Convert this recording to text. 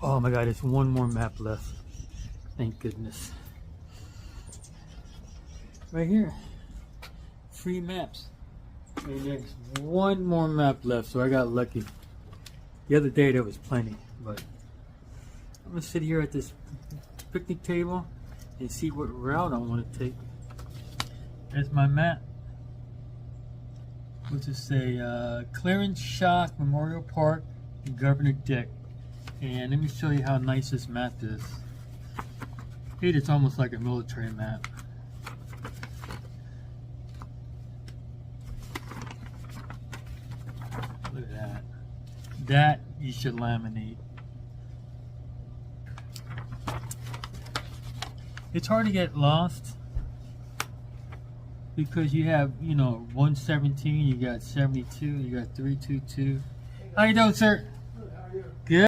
Oh my god, there's one more map left. Thank goodness. Right here. Free maps. And there's one more map left, so I got lucky. The other day there was plenty, but I'm gonna sit here at this picnic table and see what route I want to take. There's my map. We'll just say Clarence Shock Memorial Park, Governor Dick. And let me show you how nice this map is. It's almost like a military map. Look at that. That you should laminate. It's hard to get lost because you have, 117, you got 72, you got 322. How you doing, sir? Good.